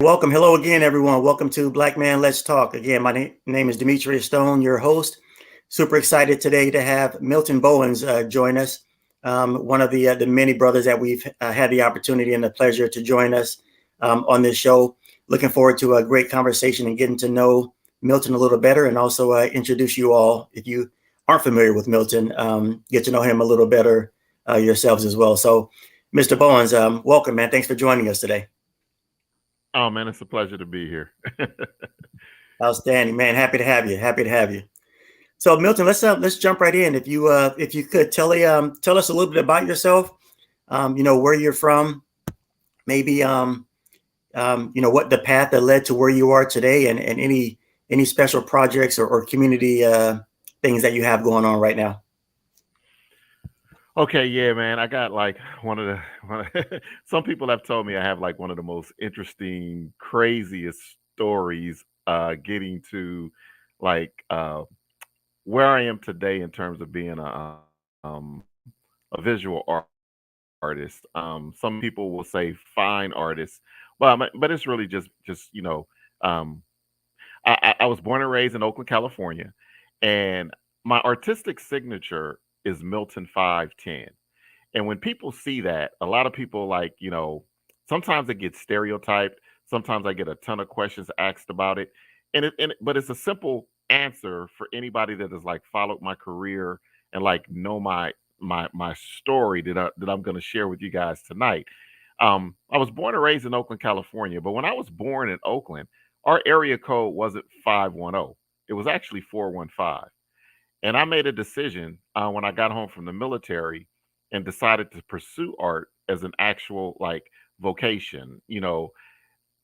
Welcome. Hello again, everyone. Welcome to Black Man Let's Talk. Again, my name is Dimitrius Stone, your host. Super excited today to have Milton Bowens join us. One of the many brothers that we've had the opportunity and the pleasure to join us on this show. Looking forward to a great conversation and getting to know Milton a little better, and also introduce you all, if you aren't familiar with Milton, get to know him a little better yourselves as well. So, Mr. Bowens, welcome, man. Thanks for joining us today. Oh man, it's a pleasure to be here. Outstanding, man. Happy to have you. Happy to have you. So, Milton, let's jump right in. If you could tell us a little bit about yourself. Where you're from, maybe what the path that led to where you are today, and any special projects or community things that you have going on right now. Okay, yeah, man. I got like some people have told me I have like one of the most interesting, craziest stories getting to like where I am today in terms of being a visual artist. Some people will say fine artist, but it's really just um, I was born and raised in Oakland, California, and my artistic signature is Milton 510. And when people see that, a lot of people like, sometimes it gets stereotyped. Sometimes I get a ton of questions asked about it. But it's a simple answer for anybody that has like followed my career and like know my story that I'm going to share with you guys tonight. I was born and raised in Oakland, California, but when I was born in Oakland, our area code wasn't 510. It was actually 415. And I made a decision when I got home from the military and decided to pursue art as an actual like vocation.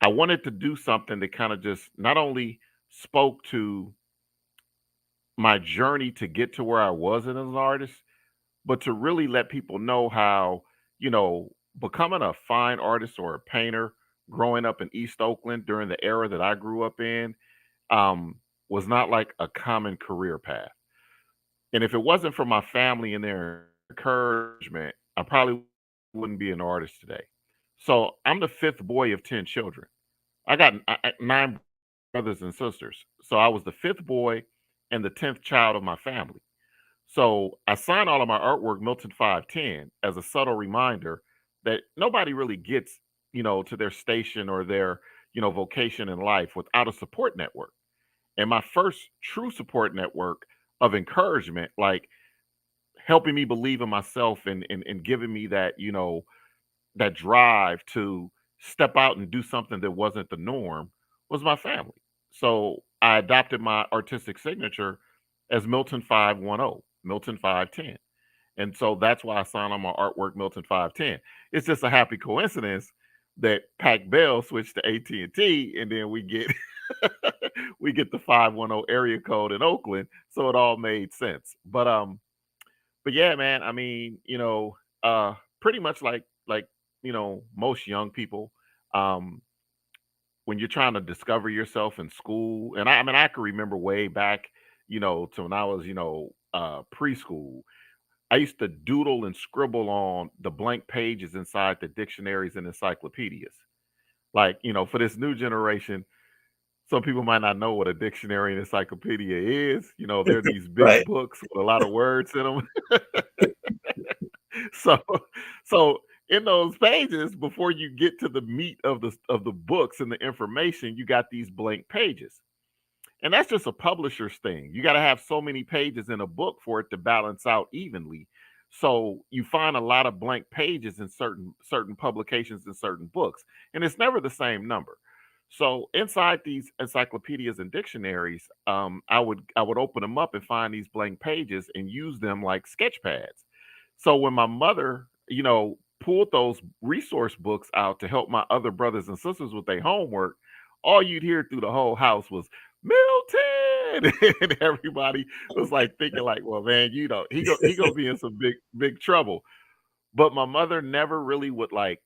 I wanted to do something that kind of just not only spoke to my journey to get to where I was as an artist, but to really let people know how, becoming a fine artist or a painter growing up in East Oakland during the era that I grew up in was not like a common career path. And if it wasn't for my family and their encouragement, I probably wouldn't be an artist today. So I'm the fifth boy of 10 children. I got nine brothers and sisters. So I was the fifth boy and the 10th child of my family. So I signed all of my artwork Milton 510 as a subtle reminder that nobody really gets, to their station or their, vocation in life without a support network. And my first true support network of encouragement, like helping me believe in myself and giving me that, that drive to step out and do something that wasn't the norm was my family. So I adopted my artistic signature as Milton 510, Milton 510. And so that's why I signed on my artwork Milton 510. It's just a happy coincidence that Pac Bell switched to AT&T and then we get we get the 510 area code in Oakland, so it all made sense. But yeah, man, I mean, pretty much like most young people, um, when you're trying to discover yourself in school, and I mean, I can remember way back, to when I was, preschool. I used to doodle and scribble on the blank pages inside the dictionaries and encyclopedias. Like, for this new generation, some people might not know what a dictionary and encyclopedia is. They're these big Right. books with a lot of words in them. So so in those pages, before you get to the meat of the books and the information, you got these blank pages. And that's just a publisher's thing. You got to have so many pages in a book for it to balance out evenly. So you find a lot of blank pages in certain publications and certain books, and it's never the same number. So inside these encyclopedias and dictionaries, I would open them up and find these blank pages and use them like sketch pads. So when my mother, pulled those resource books out to help my other brothers and sisters with their homework, all you'd hear through the whole house was Milton, and everybody was like thinking like, well, man, he gonna be in some big trouble. But my mother never really would like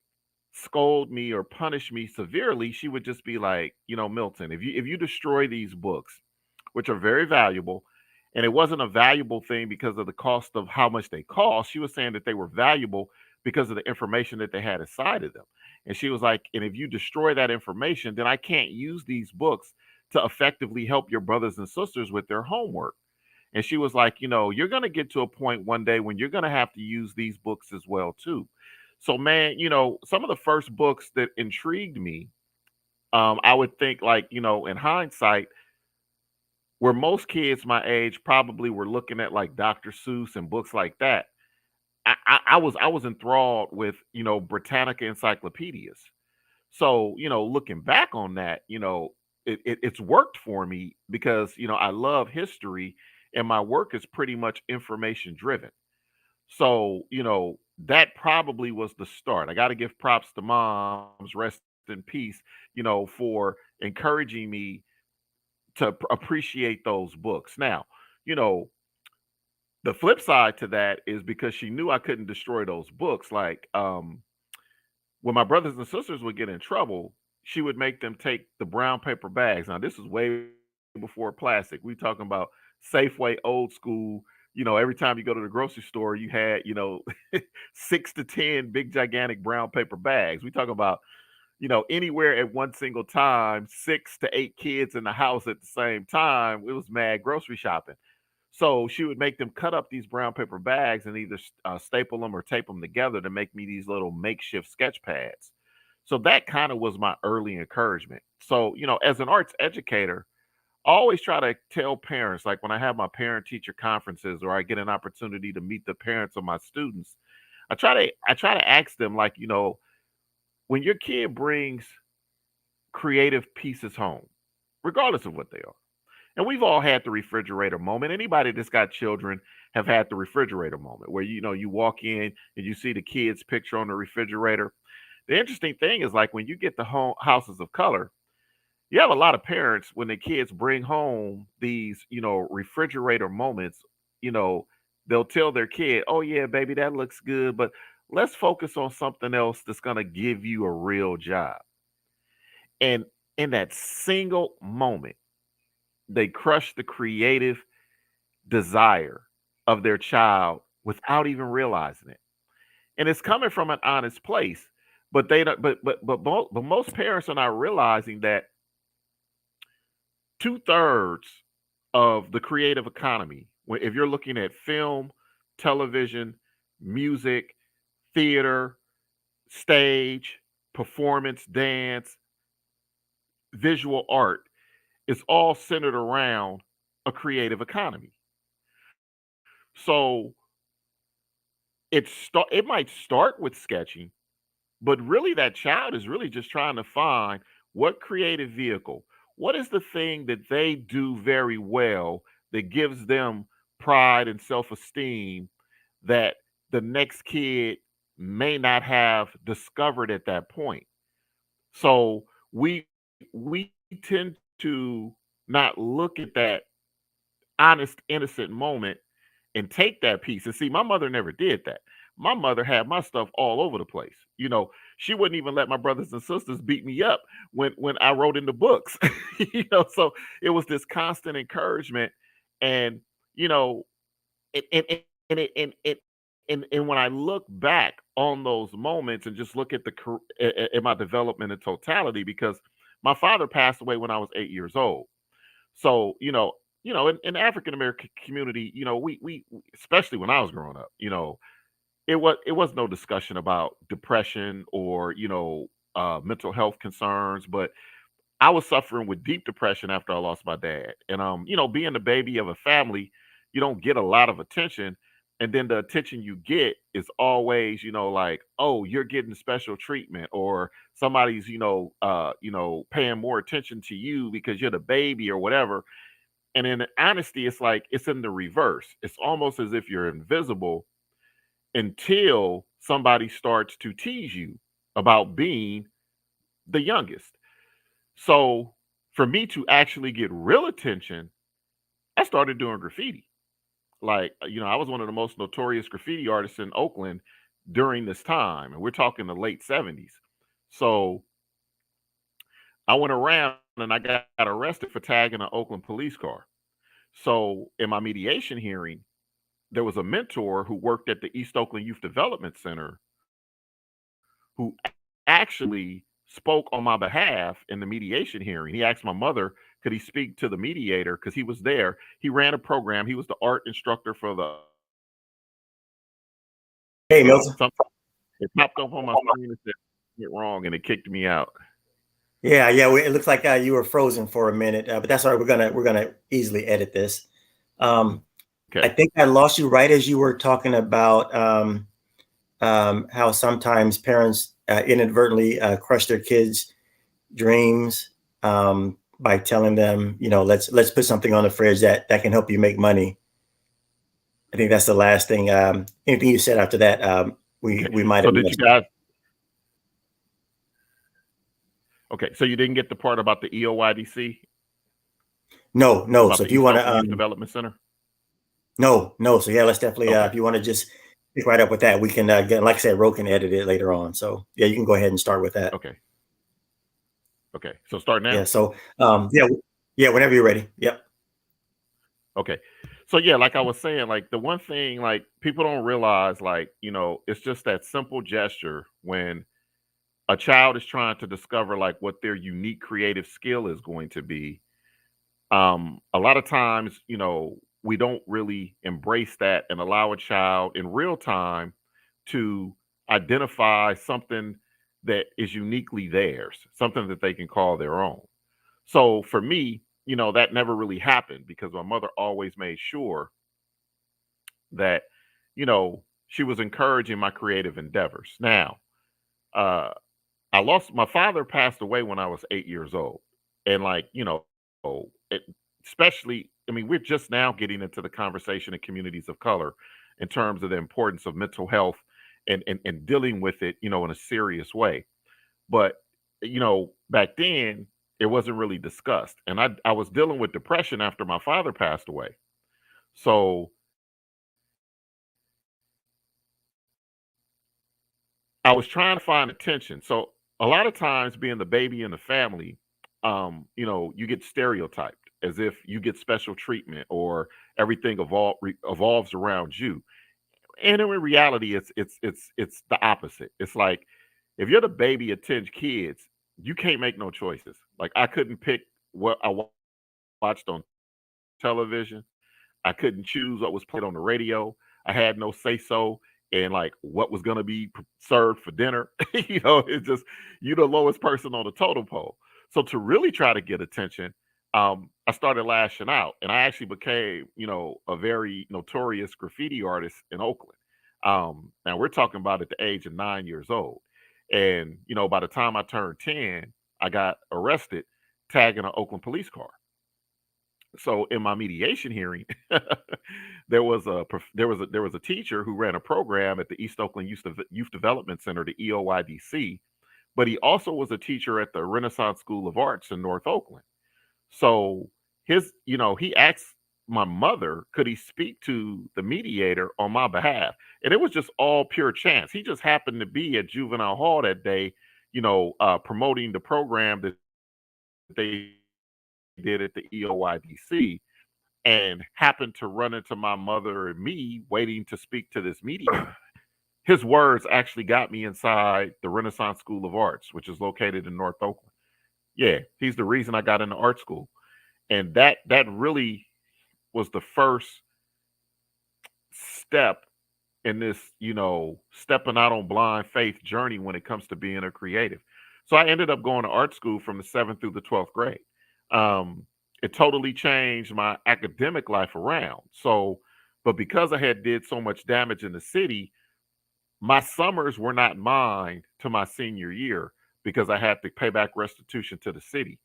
scold me or punish me severely. She would just be like, Milton, if you destroy these books, which are very valuable, and it wasn't a valuable thing because of the cost of how much they cost. She was saying that they were valuable because of the information that they had inside of them. And she was like, and if you destroy that information, then I can't use these books to effectively help your brothers and sisters with their homework. And she was like, you're going to get to a point one day when you're going to have to use these books as well, too. So, man, some of the first books that intrigued me, I would think like, in hindsight, where most kids my age probably were looking at like Dr. Seuss and books like that. I was enthralled with, Britannica encyclopedias. So, looking back on that, it's worked for me because, I love history and my work is pretty much information driven. So, that probably was the start. I got to give props to moms, rest in peace, for encouraging me to appreciate those books. Now, you know, the flip side to that is because she knew I couldn't destroy those books. Like, when my brothers and sisters would get in trouble, she would make them take the brown paper bags. Now, this is way before plastic. We talking about Safeway, old school. Every time you go to the grocery store, you had, 6 to 10 big, gigantic brown paper bags. We talking about, anywhere at one single time, 6 to 8 kids in the house at the same time. It was mad grocery shopping. So she would make them cut up these brown paper bags and either staple them or tape them together to make me these little makeshift sketch pads. So that kind of was my early encouragement. So, as an arts educator, I always try to tell parents, like when I have my parent teacher conferences or I get an opportunity to meet the parents of my students, I try to ask them, like, when your kid brings creative pieces home, regardless of what they are. And we've all had the refrigerator moment. Anybody that's got children have had the refrigerator moment where you walk in and you see the kid's picture on the refrigerator. The interesting thing is like when you get the home houses of color, you have a lot of parents when the kids bring home these, refrigerator moments, you know, they'll tell their kid, "Oh yeah, baby, that looks good, but let's focus on something else that's going to give you a real job." And in that single moment, they crush the creative desire of their child without even realizing it. And it's coming from an honest place, but they don't but most parents are not realizing that two-thirds of the creative economy, if you're looking at film, television, music, theater, stage, performance, dance, visual art, is all centered around a creative economy. So it might start with sketching, but really that child is really just trying to find what creative vehicle, what is the thing that they do very well that gives them pride and self-esteem that the next kid may not have discovered at that point. So we tend to not look at that honest, innocent moment and take that piece. And see, my mother never did that. My mother had my stuff all over the place. She wouldn't even let my brothers and sisters beat me up when I wrote in the books. So it was this constant encouragement. And you know, and it and when I look back on those moments and just look at at my development in totality, because my father passed away when I was 8 years old. So, in the African American community, we especially when I was growing up, it was no discussion about depression or mental health concerns, but I was suffering with deep depression after I lost my dad. And being the baby of a family, you don't get a lot of attention. And then the attention you get is always, like, oh, you're getting special treatment, or somebody's, paying more attention to you because you're the baby or whatever. And in honesty, it's like it's in the reverse. It's almost as if you're invisible until somebody starts to tease you about being the youngest. So for me to actually get real attention, I started doing graffiti. Like, I was one of the most notorious graffiti artists in Oakland during this time, and we're talking the late 70s. So I went around and I got arrested for tagging an Oakland police car. So in my mediation hearing, there was a mentor who worked at the East Oakland Youth Development Center who actually spoke on my behalf in the mediation hearing. He asked my mother, could he speak to the mediator? Because he was there. He ran a program. He was the art instructor for the Hey, Milton. something. It popped up on my screen and said it wrong, and it kicked me out. Yeah, yeah. It looks like you were frozen for a minute, but that's all right. We're gonna easily edit this. I Okay. think I lost you right as you were talking about how sometimes parents inadvertently crush their kids' dreams by telling them, let's put something on the fridge that can help you make money. I think that's the last thing. Anything you said after that, we Okay. might So have did you missed. guys? Okay. So you didn't get the part about the EOYDC, No, no. about So the if you East want Oakland to, Youth Development Center? no, no. So yeah, let's definitely. Okay. If you want to just pick right up with that, we can get. Like I said, Ro can edit it later on. So yeah, you can go ahead and start with that. Okay. Okay. So start Yeah. now. So yeah. Whenever you're ready. Yep. Okay. So yeah, like I was saying, like the one thing like people don't realize, like, it's just that simple gesture when a child is trying to discover like what their unique creative skill is going to be. A lot of times, we don't really embrace that and allow a child in real time to identify something that is uniquely theirs, something that they can call their own. So for me, that never really happened because my mother always made sure that, she was encouraging my creative endeavors. Now, uh, my father passed away when I was 8 years old. And like, it, especially, I mean, we're just now getting into the conversation in communities of color in terms of the importance of mental health and dealing with it, in a serious way. But, back then it wasn't really discussed. And I was dealing with depression after my father passed away. So I was trying to find attention. So a lot of times being the baby in the family, you get stereotyped as if you get special treatment or everything evolves around you. And in reality, it's the opposite. It's like if you're the baby of 10 kids, you can't make no choices. Like I couldn't pick what watched on television. I couldn't choose what was played on the radio. I had no say so in like what was going to be served for dinner. It's just you're the lowest person on the totem pole. So to really try to get attention, I started lashing out, and I actually became, a very notorious graffiti artist in Oakland. Now we're talking about at the age of 9 years old, and by the time I turned 10, I got arrested tagging an Oakland police car. So in my mediation hearing, there was a teacher who ran a program at the East Oakland Youth Development Center, the EOYDC, but he also was a teacher at the Renaissance School of Arts in North Oakland. So he asked my mother, could he speak to the mediator on my behalf? And it was just all pure chance. He just happened to be at juvenile hall that day, promoting the program that they did at the EOYDC, and happened to run into my mother and me waiting to speak to this mediator. His words actually got me inside the Renaissance School of Arts, which is located in North Oakland. Yeah, he's the reason I got into art school. And that really was the first step in this, stepping out on blind faith journey when it comes to being a creative. So I ended up going to art school from the 7th through the 12th grade. It totally changed my academic life around. So, but because I had did so much damage in the city, my summers were not mine to my senior year because I had to pay back restitution to the city.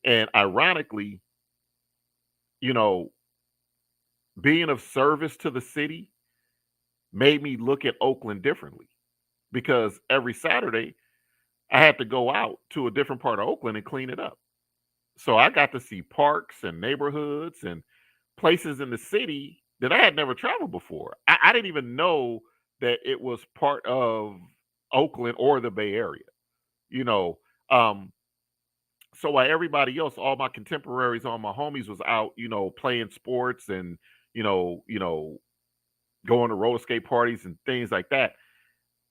And ironically, you know, being of service to the city made me look at Oakland differently. because every Saturday I had to go out to a different part of Oakland and clean it up. So I got to see parks and neighborhoods and places in the city that I had never traveled before. I didn't even know that it was part of Oakland or the Bay Area, you know. Um, so while everybody else, all my contemporaries, all my homies was out, playing sports and, going to roller skate parties and things like that,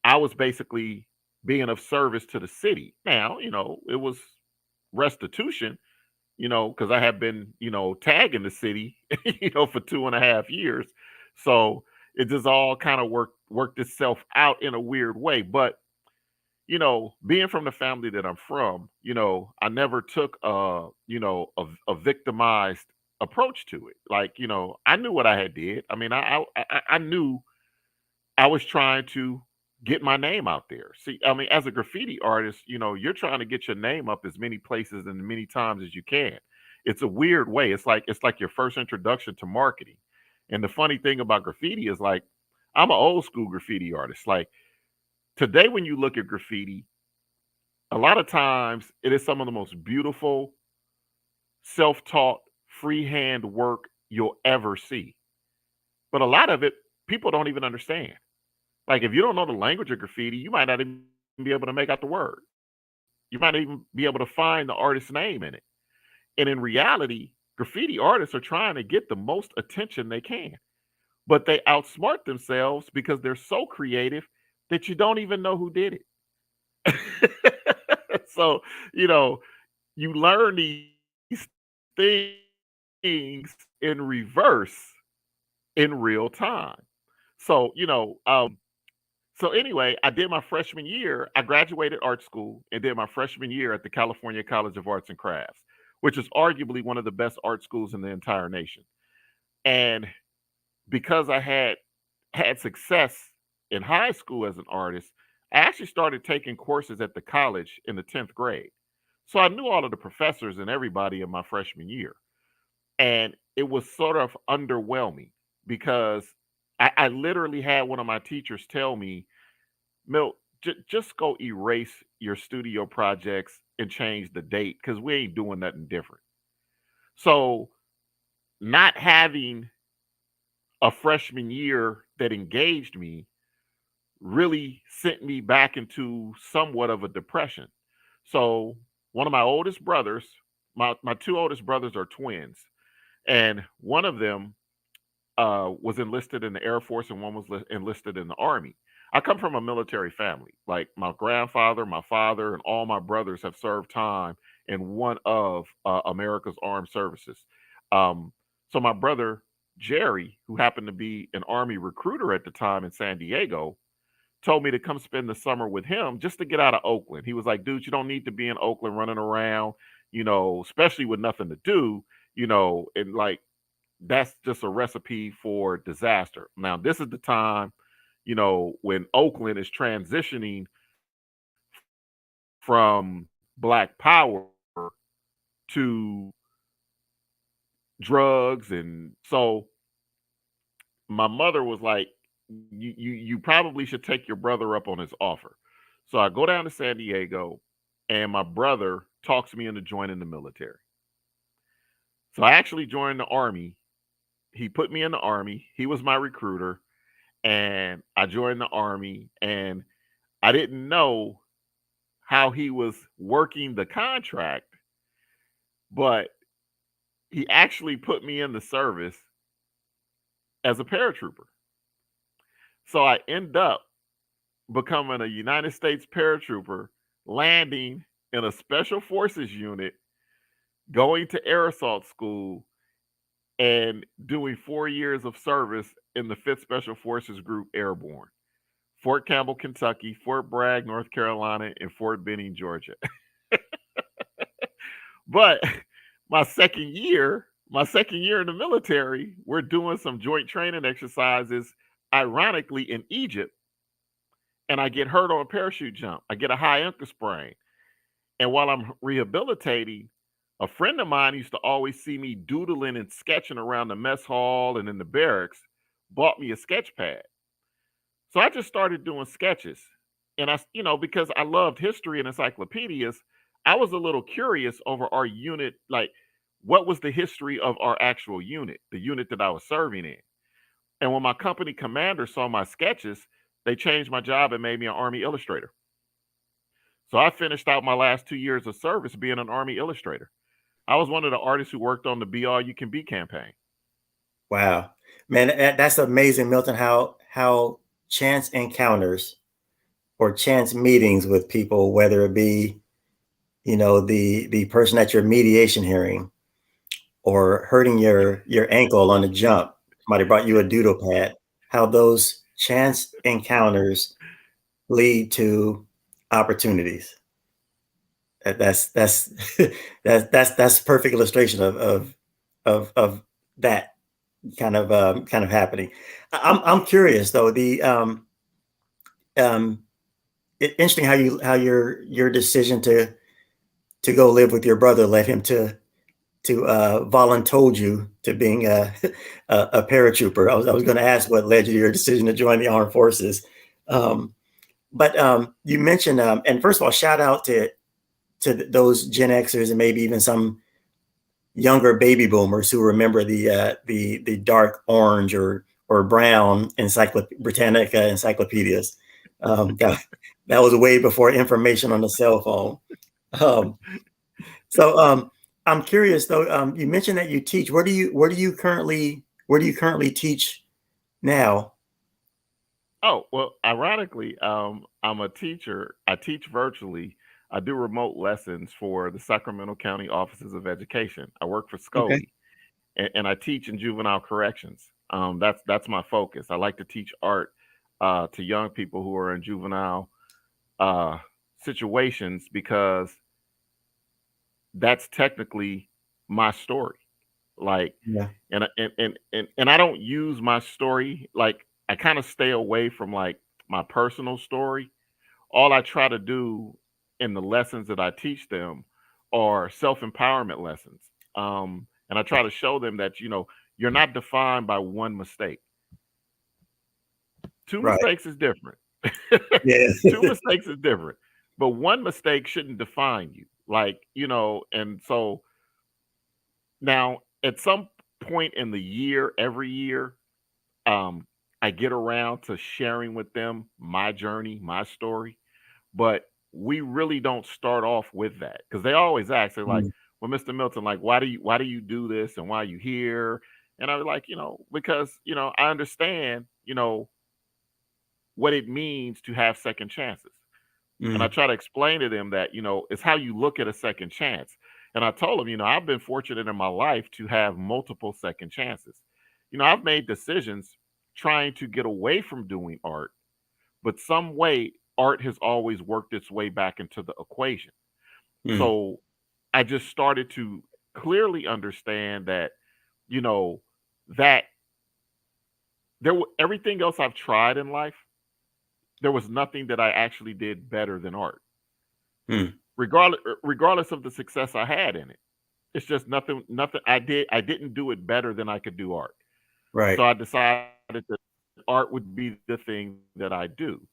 I was basically being of service to the city. Now, it was restitution, because I had been, tagging the city, for 2.5 years. So it just all kind of worked itself out in a weird way. But, being from the family that I'm from, I never took a victimized approach to it. Like, I knew what I had did. I mean, I knew I was trying to get my name out there. See, I mean, as a graffiti artist, you're trying to get your name up as many places and many times as you can. It's a weird way. It's like your first introduction to marketing. And the funny thing about graffiti is like I'm an old school graffiti artist. Like today when you look at graffiti, a lot of times it is some of the most beautiful, self-taught, freehand work you'll ever see. But a lot of it people don't even understand. Like if you don't know the language of graffiti, you might not even be able to make out the word. You might not even be able to find the artist's name in it. And in reality, graffiti artists are trying to get the most attention they can, but they outsmart themselves because they're so creative that you don't even know who did it. So, you know, you learn these things in reverse in real time. So, so anyway, I did my freshman year. I graduated art school and did my freshman year at the California College of Arts and Crafts, which is arguably one of the best art schools in the entire nation. And because I had success in high school as an artist, I actually started taking courses at the college in the 10th grade. So I knew all of the professors and everybody in my freshman year. And it was sort of underwhelming because I literally had one of my teachers tell me, Milt, just go erase your studio projects and change the date because we ain't doing nothing different. So, not having a freshman year that engaged me really sent me back into somewhat of a depression. So, one of my oldest brothers, my two oldest brothers are twins, and one of them was enlisted in the Air Force and one was enlisted in the Army. I come from a military family. Like my grandfather, my father, and all my brothers have served time in one of America's armed services. So my brother Jerry, who happened to be an Army recruiter at the time in San Diego, told me to come spend the summer with him just to get out of Oakland. He was like, dude, you don't need to be in Oakland running around, especially with nothing to do, and like that's just a recipe for disaster. Now, this is the time, when Oakland is transitioning from black power to drugs. And so my mother was like, you probably should take your brother up on his offer. So I go down to San Diego and my brother talks me into joining the military. So I actually joined the Army. He put me in the Army. He was my recruiter and I joined the Army and I didn't know how he was working the contract, but he actually put me in the service as a paratrooper. So I end up becoming a United States paratrooper, landing in a special forces unit, going to air assault school, and doing 4 years of service in the 5th Special Forces Group Airborne. Fort Campbell, Kentucky, Fort Bragg, North Carolina, and Fort Benning, Georgia. But my second year in the military, we're doing some joint training exercises, ironically in Egypt, and I get hurt on a parachute jump. I get a high ankle sprain. And while I'm rehabilitating, a friend of mine used to always see me doodling and sketching around the mess hall and in the barracks, bought me a sketch pad. So I just started doing sketches. and because I loved history and encyclopedias, I was a little curious over our unit, like what was the history of our actual unit, the unit that I was serving in. And when my company commander saw my sketches, they changed my job and made me an Army illustrator. So I finished out my last 2 years of service being an Army illustrator. I was one of the artists who worked on the Be All You Can Be campaign. Wow, man, that's amazing, Milton. How chance encounters or chance meetings with people, whether it be the person at your mediation hearing or hurting your ankle on a jump, somebody brought you a doodle pad. How those chance encounters lead to opportunities. That's that's perfect illustration of that kind of happening. I'm curious though. Um, Interesting how your decision to go live with your brother led him to voluntold you to being a paratrooper. I was going to ask what led you to your decision to join the armed forces. But you mentioned, and first of all, shout out to those Gen Xers and maybe even some younger baby boomers who remember the dark orange or brown Britannica encyclopedias. That was way before information on the cell phone. Um, so I'm curious though. You mentioned that you teach. Where do you currently teach now? Oh, well, ironically, I'm a teacher. I teach virtually. I do remote lessons for the Sacramento County Offices of Education. I work for Okay. Scully, and I teach in juvenile corrections. That's my focus. I like to teach art to young people who are in juvenile uh, situations because that's technically my story. Like, Yeah. and I don't use my story, like I kind of stay away from like my personal story. All I try to do in the lessons that I teach them are self-empowerment lessons. And I try to show them that, you're not defined by one mistake. Two Right. mistakes is different. Yeah. Two mistakes is different. But one mistake shouldn't define you. Like, and so now at some point in the year, every year, um, I get around to sharing with them my journey, my story. But we really don't start off with that because they always ask, they're like, Mm, well, Mr. Milton, like, why do you do this and why are you here? And I was like, because, I understand, what it means to have second chances. And I mm, try to explain to them that, it's how you look at a second chance. And I told them, I've been fortunate in my life to have multiple second chances. I've made decisions trying to get away from doing art, but some way art has always worked its way back into the equation. mm, So I just started to clearly understand that, you know, that everything else I've tried in life, there was nothing that I actually did better than art, mm. regardless of the success I had in it. It's just nothing I didn't do it better than I could do art. Right. So I decided that art would be the thing that I do.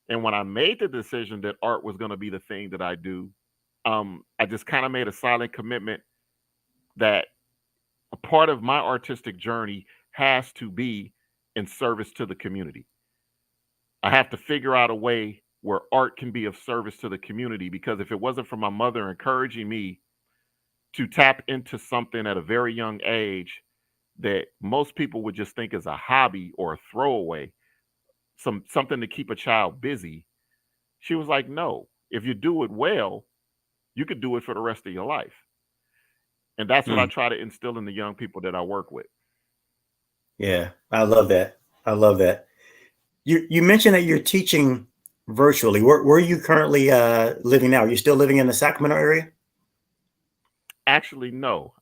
And when I made the decision that art was going to be the thing that I do, I just kind of made a silent commitment that a part of my artistic journey has to be in service to the community. I have to figure out a way where art can be of service to the community because if it wasn't for my mother encouraging me to tap into something at a very young age that most people would just think is a hobby or a throwaway, something to keep a child busy, she was like, "No, if you do it well, you could do it for the rest of your life." And that's what I Mm. try to instill in the young people that I work with. Yeah. I love that. I love that. You mentioned that you're teaching virtually. Where are you currently living now? Are you still living in the Sacramento area? Actually, no.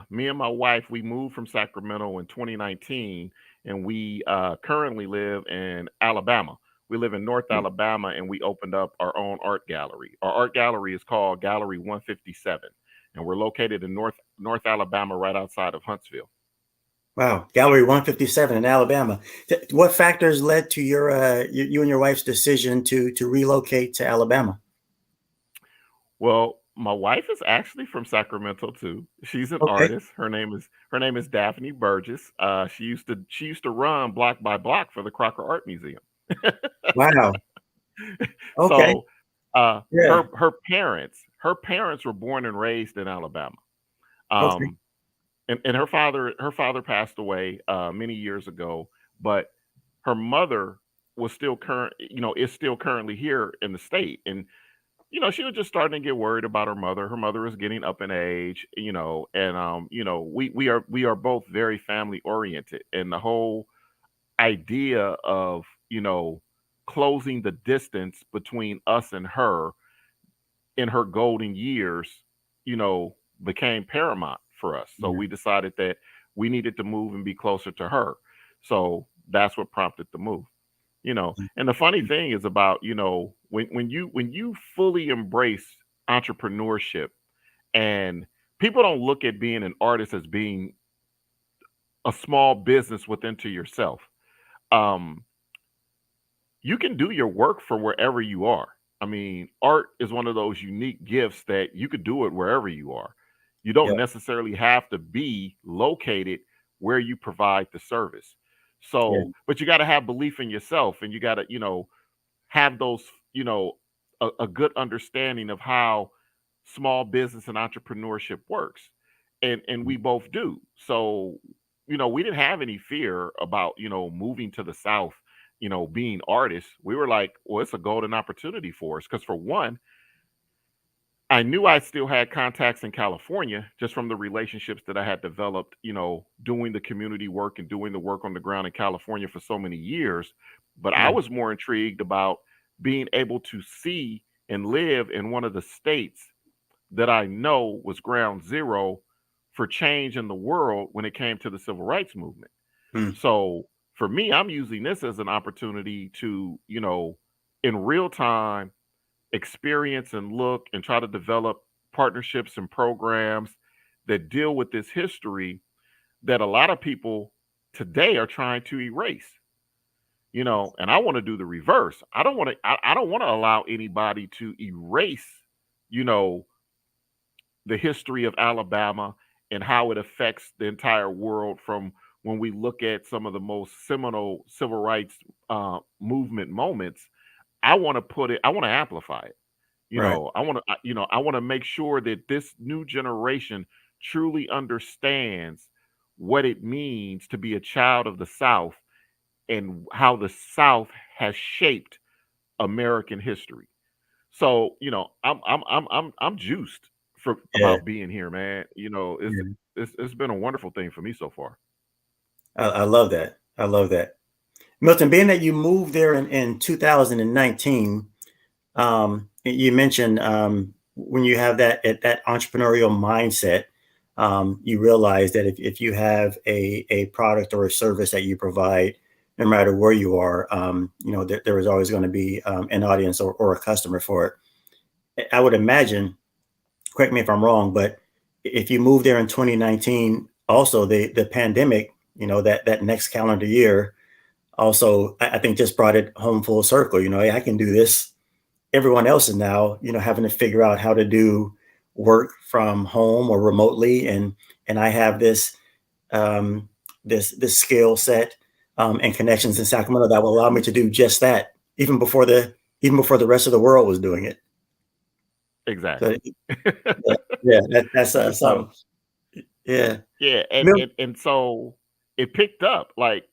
Me and my wife, we moved from Sacramento in 2019, and we currently live in Alabama. We live in North Mm. Alabama, and we opened up our own art gallery. Our art gallery is called Gallery 157, and we're located in North Alabama, right outside of Huntsville. Wow, Gallery 157 in Alabama. What factors led to you and your wife's decision to relocate to Alabama? Well, my wife is actually from Sacramento too. She's an Okay. artist. Her name is Daphne Burgess. She used to run block by block for the Crocker Art Museum. Wow. Okay. So Yeah. her parents were born and raised in Alabama. Okay. Um, and her father passed away many years ago, but her mother was still current, is still currently here in the state. And she was just starting to get worried about her mother. Her mother was getting up in age, and we are both very family oriented, and the whole idea of closing the distance between us and her in her golden years, became paramount for us. So Yeah. we decided that we needed to move and be closer to her. So that's what prompted the move. And the funny thing is about, when you fully embrace entrepreneurship, and people don't look at being an artist as being a small business within to yourself. Um, you can do your work from wherever you are. I mean, art is one of those unique gifts that you could do it wherever you are. You don't Yeah. necessarily have to be located where you provide the service. Yeah. So, but you got to have belief in yourself, and you got to, have those, you know, a good understanding of how small business and entrepreneurship works. And we both do. So, we didn't have any fear about, moving to the South, being artists. We were like, well, it's a golden opportunity for us. Because for one, I knew I still had contacts in California just from the relationships that I had developed, doing the community work and doing the work on the ground in California for so many years. But I Yeah. was more intrigued about being able to see and live in one of the states that I know was ground zero for change in the world when it came to the civil rights movement. Mm. So for me, I'm using this as an opportunity to, in real time, experience and look and try to develop partnerships and programs that deal with this history that a lot of people today are trying to erase. And I want to do the reverse. I don't want to allow anybody to erase, you know the history of Alabama and how it affects the entire world, from when we look at some of the most seminal civil rights movement moments. I want to amplify it. Right. I want to make sure that this new generation truly understands what it means to be a child of the South, and how the South has shaped American history. So, I'm juiced for Yeah. about being here, man. Yeah. It's been a wonderful thing for me so far. I love that. I love that. Milton, being that you moved there in 2019, you mentioned when you have that entrepreneurial mindset, you realize that if you have a product or a service that you provide, no matter where you are, there is always going to be an audience or a customer for it. I would imagine, correct me if I'm wrong, but if you moved there in 2019, also the pandemic, that next calendar year, also I think just brought it home full circle. Hey, I can do this. Everyone else is now, having to figure out how to do work from home or remotely, and I have um, this skill set and connections in Sacramento that will allow me to do just that, even before the rest of the world was doing it. So Exactly. yeah, yeah, that's So something. Yeah. yeah, and, Mil- and and so it picked up like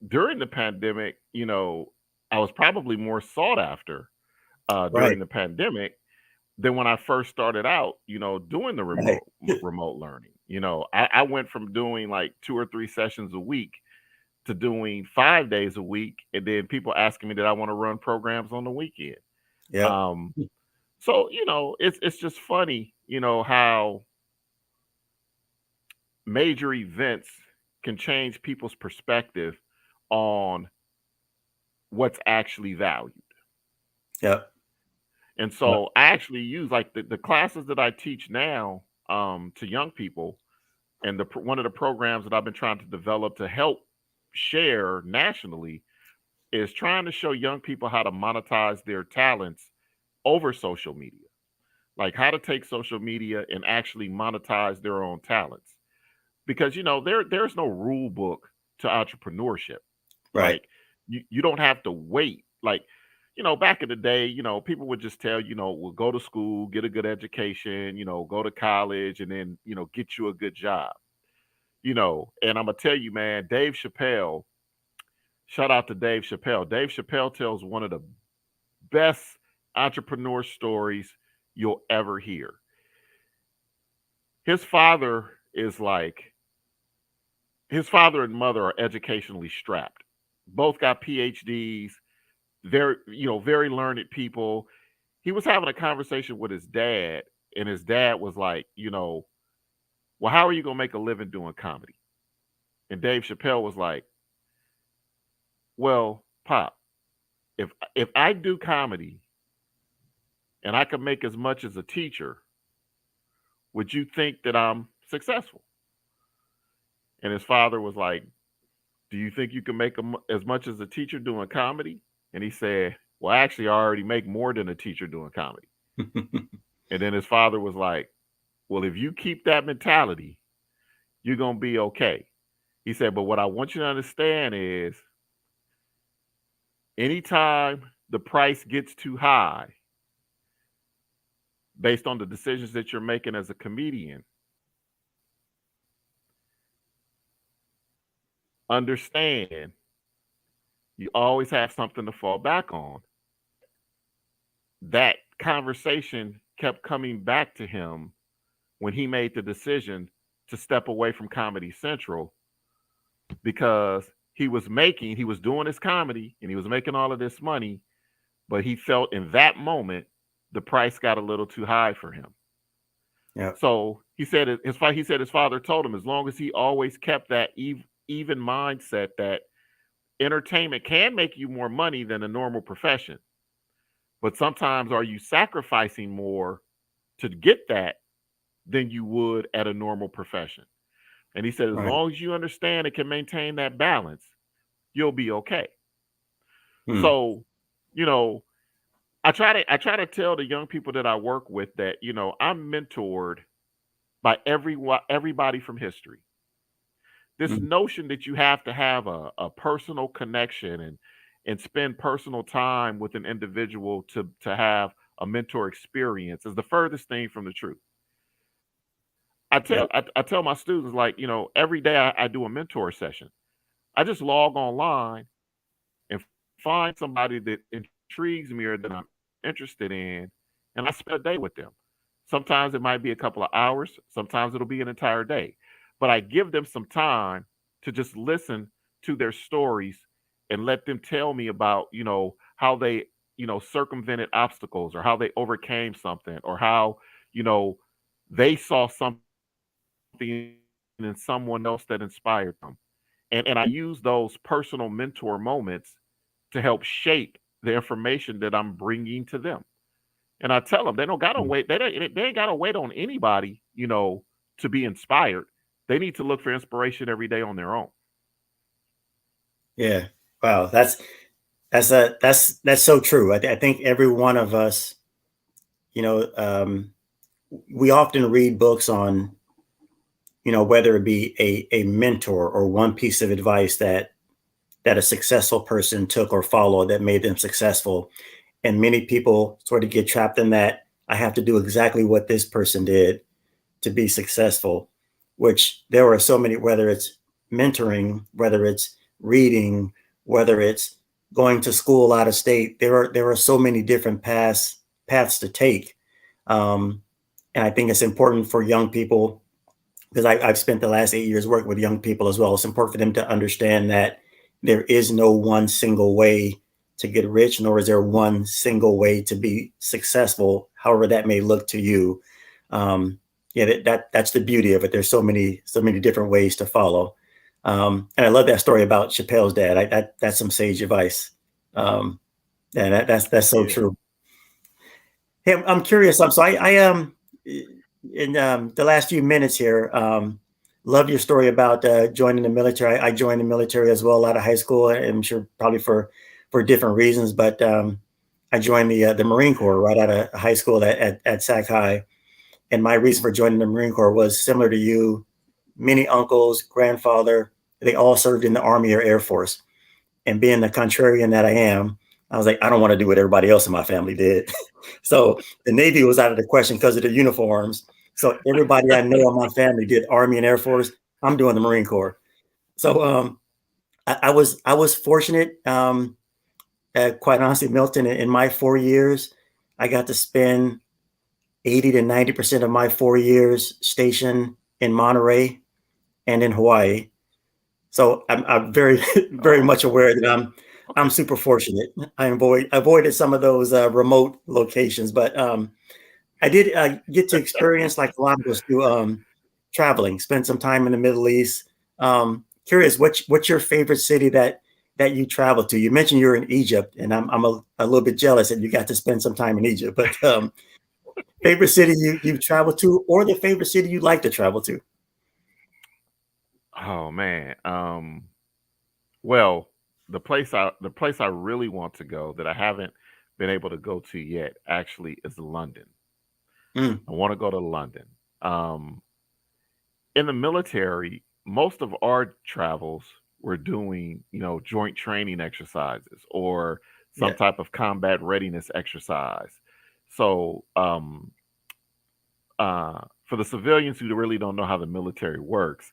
during the pandemic. I was probably more sought after right, during the pandemic than when I first started out, doing the right. remote learning. I went from doing like 2 or 3 sessions a week to doing 5 days a week, and then people asking me, did I want to run programs on the weekend? Yep. Um, so it's just funny, how major events can change people's perspective on what's actually valued. Yep. And Uh, so I actually use like the classes that I teach now to young people. And one of the programs that I've been trying to develop to help share nationally is trying to show young people how to monetize their talents over social media, like how to take social media and actually monetize their own talents. Because there's no rule book to entrepreneurship. Right. Like you don't have to wait. Like, back in the day, people would just tell, well, go to school, get a good education, go to college, and then, get you a good job. And I'm gonna tell you, man, Dave Chappelle, shout out to Dave Chappelle. Dave Chappelle tells one of the best entrepreneur stories you'll ever hear. His father is like, his father and mother are educationally strapped. Both got PhDs, very learned people. He was having a conversation with his dad, and his dad was like, well, how are you gonna make a living doing comedy? And Dave Chappelle was like, well, Pop, if I do comedy and I can make as much as a teacher, would you think that I'm successful? And his father was like, do you think you can make as much as a teacher doing comedy? And he said, well, actually, I already make more than a teacher doing comedy. And then his father was like, well, if you keep that mentality, you're going to be okay. He said, but what I want you to understand is anytime the price gets too high, based on the decisions that you're making as a comedian, understand you always have something to fall back on. That conversation kept coming back to him when he made the decision to step away from Comedy Central, because he was doing his comedy and he was making all of this money, but he felt in that moment the price got a little too high for him. Yeah. So he said his father told him, as long as he always kept that even mindset, that entertainment can make you more money than a normal profession, but sometimes are you sacrificing more to get that than you would at a normal profession? And he said, as Right. long as you understand and can maintain that balance, you'll be okay. Hmm. So, I try to tell the young people that I work with that, I'm mentored by everybody from history. This Hmm. notion that you have to have a personal connection and spend personal time with an individual to have a mentor experience is the furthest thing from the truth. Yep. I tell my students, like, every day I do a mentor session. I just log online and find somebody that intrigues me or that I'm interested in, and I spend a day with them. Sometimes it might be a couple of hours, sometimes it'll be an entire day. But I give them some time to just listen to their stories and let them tell me about, how they, circumvented obstacles, or how they overcame something, or how, you know, they saw something in someone else that inspired them. And I use those personal mentor moments to help shape the information that I'm bringing to them. And I tell them they don't gotta Hmm. wait. They ain't gotta wait on anybody, to be inspired. They need to look for inspiration every day on their own. Yeah. Wow. That's so true. I think every one of us, you know, um, we often read books on, whether it be a mentor or one piece of advice that a successful person took or followed that made them successful. And many people sort of get trapped in that. I have to do exactly what this person did to be successful, which there are so many, whether it's mentoring, whether it's reading, whether it's going to school out of state, there are so many different paths to take. Um, and I think it's important for young people, because I've spent the last 8 years working with young people as well. It's important for them to understand that there is no one single way to get rich, nor is there one single way to be successful, however that may look to you. Um, yeah, that's the beauty of it. There's so many different ways to follow. And I love that story about Chappelle's dad. That's some sage advice. Um, and that's so Yeah. true. Hey, I'm curious. So I in the last few minutes here. love your story about joining the military. I joined the military as well out of high school. I'm sure probably for different reasons, but I joined the Marine Corps right out of high school at Sac High. And my reason for joining the Marine Corps was similar to you. Many uncles, grandfather, they all served in the Army or Air Force. And being the contrarian that I am, I was like, I don't want to do what everybody else in my family did. So the Navy was out of the question because of the uniforms. So everybody I know in my family did Army and Air Force. I'm doing the Marine Corps. So I was fortunate. Quite honestly, Milton, in my 4 years, I got to spend 80 to 90% of my 4 years stationed in Monterey and in Hawaii. So I'm very, very Oh, much aware that I'm okay. super fortunate. I avoided some of those remote locations, but I did get to experience, like a lot of us do, traveling. Spend some time in the Middle East. Curious, what's your favorite city that you traveled to? You mentioned you're in Egypt, and I'm a little bit jealous that you got to spend some time in Egypt. But favorite city you've traveled to, or the favorite city you'd like to travel to? Oh man. Well, the place I really want to go that I haven't been able to go to yet actually is London. Mm, I want to go to London. Um, in the military, most of our travels were doing, joint training exercises or some yeah, type of combat readiness exercise. So, for the civilians who really don't know how the military works,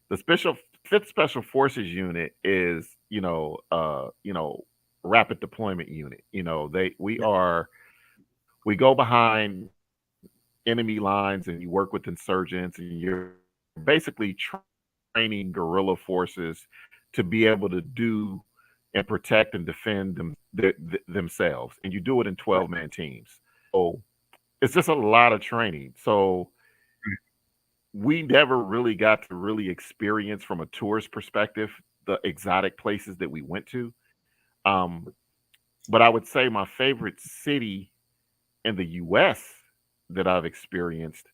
the special Fifth Special Forces unit is, rapid deployment unit. We yeah, we go behind enemy lines and you work with insurgents and you're basically training guerrilla forces to be able to do and protect and defend themselves, and you do it in right, 12-man teams. So it's just a lot of training. So we never really got to really experience from a tourist perspective the exotic places that we went to. Um, but I would say my favorite city in the US that I've experienced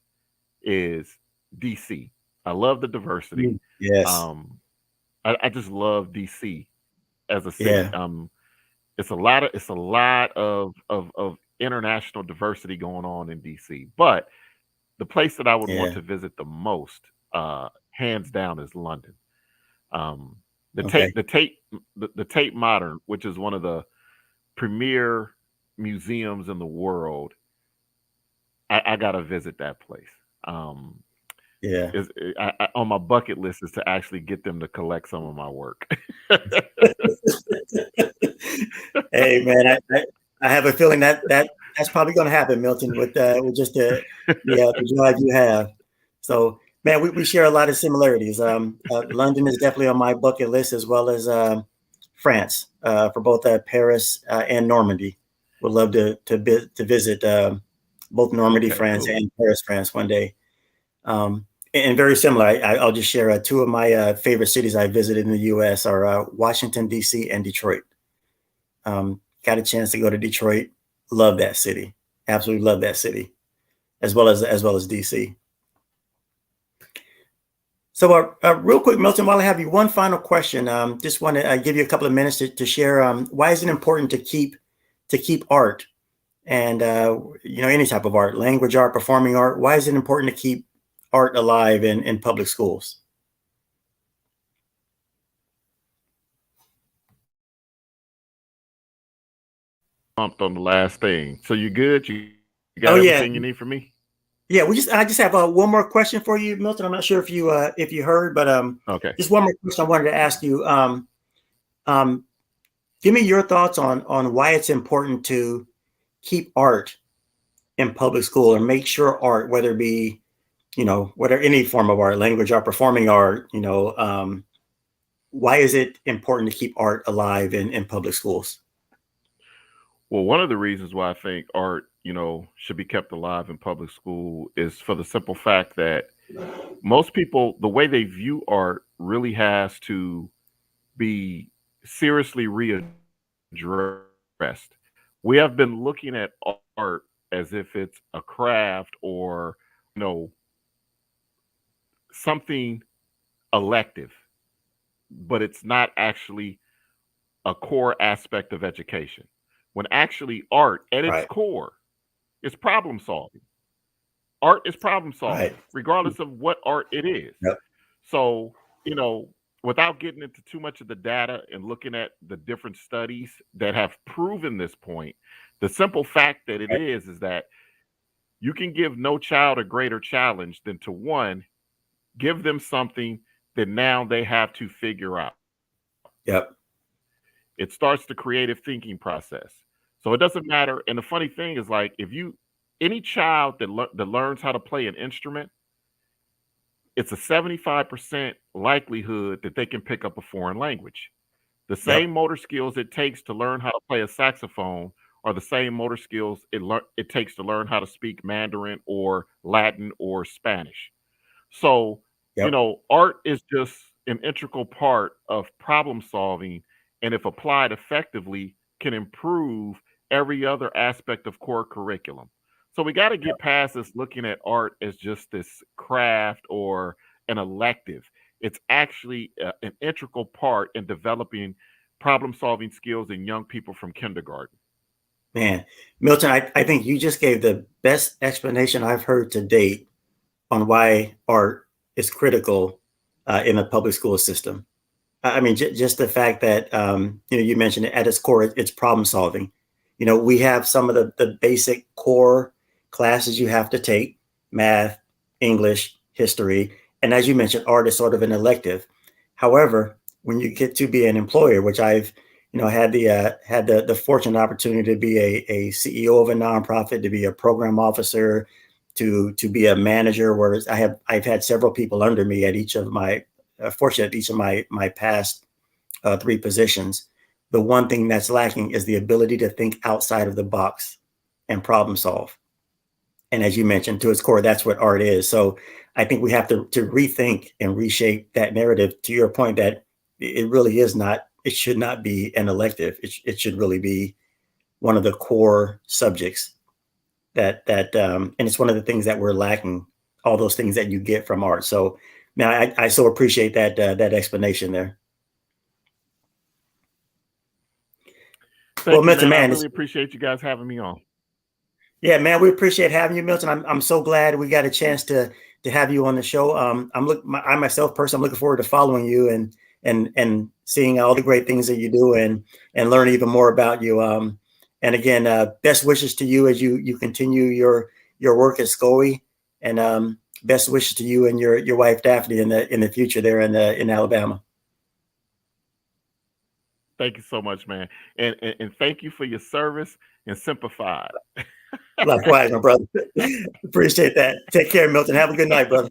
is DC. I love the diversity. yes, Um, I just love DC as a city. yeah, It's a lot of international diversity going on in DC. But the place that I would want yeah. to visit the most, hands down, is London. Um, the Okay, Tate, the Tate, the Tate Modern, which is one of the premier museums in the world. I gotta visit that place. Um, yeah. is on my bucket list is to actually get them to collect some of my work. Hey man, I have a feeling that's probably going to happen, Milton, with just the drive you have. So man, we share a lot of similarities. London is definitely on my bucket list, as well as France, for both Paris and Normandy. Would love to visit both Normandy, Okay, France, cool. and Paris, France one day. And very similar. I'll just share two of my favorite cities I visited in the U.S. are Washington D.C. and Detroit. Got a chance to go to Detroit. Love that city. Absolutely love that city, as well as DC. So, real quick, Milton, while I have you, one final question. Just want to give you a couple of minutes to share. Why is it important to keep art and any type of art, language art, performing art? Why is it important to keep art alive in public schools? Pumped on the last thing. So you good? You Oh got yeah, everything you need from me? yeah. I just have one more question for you, Milton. I'm not sure if you heard, but Okay. just one more question I wanted to ask you. Um, Give me your thoughts on why it's important to keep art in public school, or make sure art, whether it be whether any form of art, language art, performing art, why is it important to keep art alive in public schools? Well, one of the reasons why I think art, should be kept alive in public school is for the simple fact that most people, the way they view art really has to be seriously readdressed. We have been looking at art as if it's a craft or, you know, something. elective, but it's not actually a core aspect of education. When actually art at its Right. core is problem solving. Art is problem solving, Right. regardless of what art it is. Yep. So, you know, without getting into too much of the data and looking at the different studies that have proven this point, the simple fact that it Right. is that you can give no child a greater challenge than to one, give them something that now they have to figure out. Yep. It starts the creative thinking process. So it doesn't matter. And the funny thing is, like, if you, any child that learns how to play an instrument, it's a 75% likelihood that they can pick up a foreign language. The same Yep. motor skills it takes to learn how to play a saxophone are the same motor skills it takes to learn how to speak Mandarin or Latin or Spanish. So, Yep. art is just an integral part of problem solving, and if applied effectively, can improve every other aspect of core curriculum. So we got to get past this looking at art as just this craft or an elective. It's actually an integral part in developing problem solving skills in young people from kindergarten. Man, Milton, I think you just gave the best explanation I've heard to date on why art is critical in the public school system. I mean, just the fact that you mentioned it, at its core, it's problem solving. We have some of the basic core classes you have to take: math, English, history, and as you mentioned, art is sort of an elective. However, when you get to be an employer, which I've had the fortunate opportunity to be a CEO of a nonprofit, to be a program officer, to be a manager, where I've had several people under me at each of my fortunate each of my past three positions. The one thing that's lacking is the ability to think outside of the box and problem solve. And as you mentioned, to its core, that's what art is. So I think we have to rethink and reshape that narrative, to your point, that it really is not, it should not be an elective. It should really be one of the core subjects and it's one of the things that we're lacking, all those things that you get from art. So now I so appreciate that explanation there. Thank you, Milton, man. I really appreciate you guys having me on. Yeah, man, we appreciate having you, Milton. I'm so glad we got a chance to have you on the show. I myself personally, I'm looking forward to following you and seeing all the great things that you do and learn even more about you. And again, best wishes to you as you continue your work at SCOE, and best wishes to you and your wife Daphne in the future there in Alabama. Thank you so much, man, and thank you for your service and Simplified. Likewise, my brother. Appreciate that. Take care, Milton. Have a good night, brother.